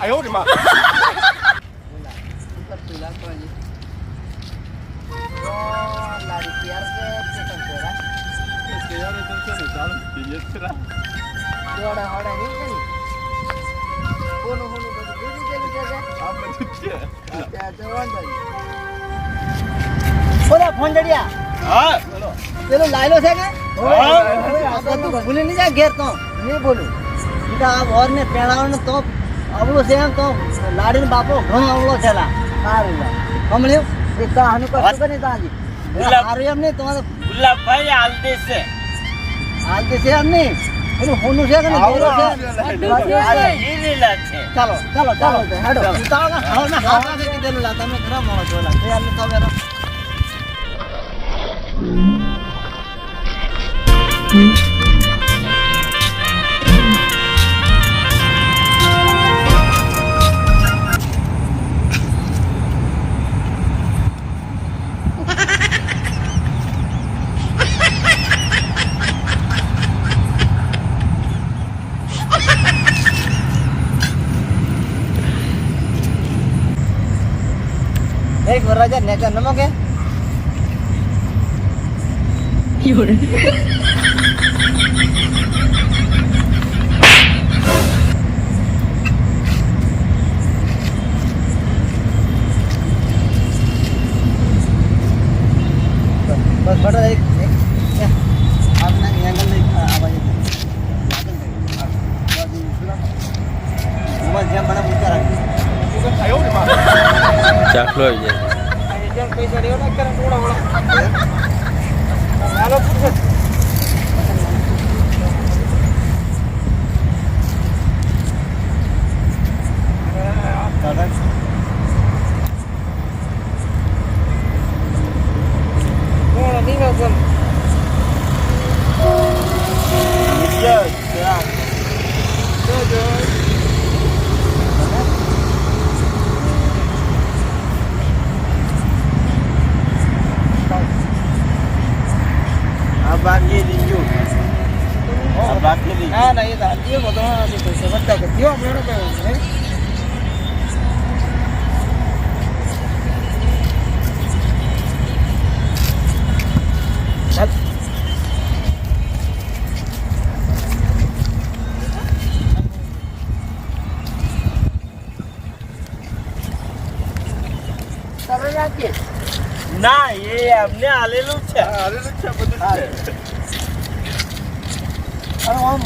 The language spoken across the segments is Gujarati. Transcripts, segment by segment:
哎呦我的妈！ બોલા ફોન જડિયા હા પેલો લાયલો છે કે હા તું ભૂલી નહીં જાય ઘેર તો નહીં બોલું આ ઓર ને પેલાવાનો તો અવળો છે એમ તો લાડીને બાપો ઘણો અવળો છે લા સારું સમળ્યું એ તો આનું કશું કરી તાજી સારું એમ નહીં તમારે ગુલાબભાઈ હાલતી છે એમ નહીં એનું હોનું છે કે નહીં ઘેરો છે હીરેલા છે ચાલો હેડો ઉતાવળ ના હાથ છે કીધેલું લા તમે ખરા માણો છો લા તે આને તો વેરા એક વરાજા નેચર નમો કે બસ બટો એક આપના એંગલ નહીં આવાજ ઉમર જેમ મને પૂછા રાખી 哎呦我的妈！ ચાકલો આવી જાય પૈસા લેવો ના કરે થોડા હાલો પૂછો કોણ નીનો કોણ બાકી લીધું બાકી લીધું ના ના એ તો હાલતીઓ બધો પૈસા વધતા કે થયો મેળો કયો હે ચાલ તમે રાખીએ ના એ અમને આલેલું છે આલેલું છે બધું છે અરે ઓમ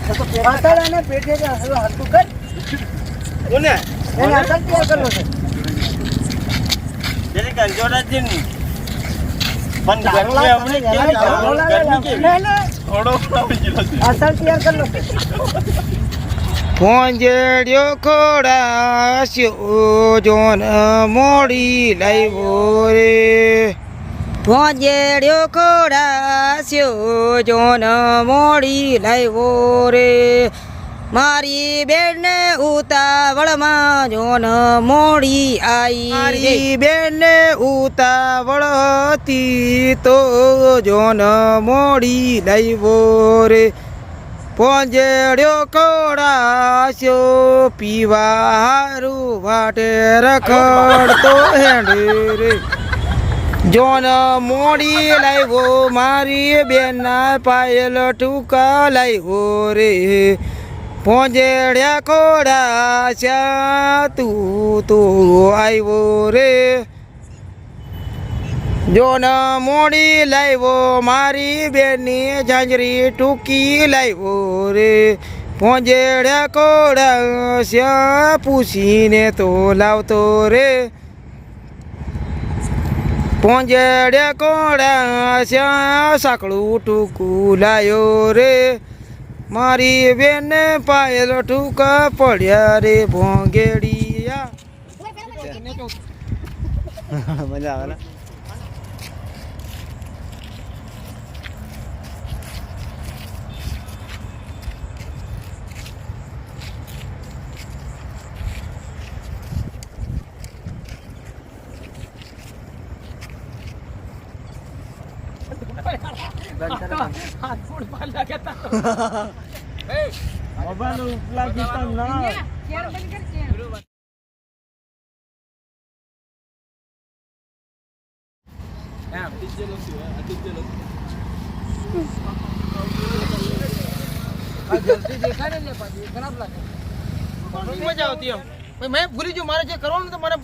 તો પાતાળાને પેટે જ હલતું કર કોને એને અસલ તૈયાર કરવો છે જેને કંજોરાજી ની પણ ચાંગલા ગરમી હમણે કેવી ગરમી કેવી થોડો આવી ગયો છે અસલ તૈયાર કરવો છે પોંજેડ્યો ખોડાસ્યો જોન મોડી લાવ્યો રે પોંજેડ્યો ખોડાસ્યો જોન મોડી લાવ્યો રે મારી બેનને ઉતાવળમાં જોન મોડી આવી મારી બેનને ઉતાવળ હતી તો જોન મોડી લાવ્યો રે પોંજેડ્યો ખોડાસ્યો પીવા હારું વાટે રખડતો હેંડે રે જોન મોડી લાવ્યો મારી બેનના પાયલ ટૂંકા લાવ્યો રે પોંજેડ્યા ખોડાસ્યા તું તો આવ્યો રે જોન મોડી લાવ્યો મારી બેનની ઝાંઝરી ટૂંકી લાવ્યો રે પોંજેડ્યા ખોડાસ્યા પૂછીને તો લાવતો રે પોંજેડ્યા ખોડાસ્યા સાંકળું ટૂંકું લાવ્યો રે મારી બેનને પાયલ ટૂંકા પડ્યા રે ભોંગેડિયા મજા આવે ને મજા આવતી એમ ભાઈ મેં ભૂલી ગયો મારે જે કરવાનું તો મારે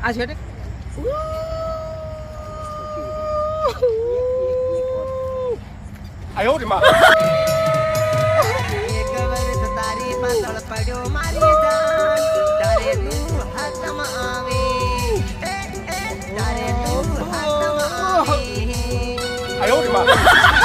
આ છે 哎呦我的妈！ એક વર્ષ તારી પાછળ પડ્યો મારી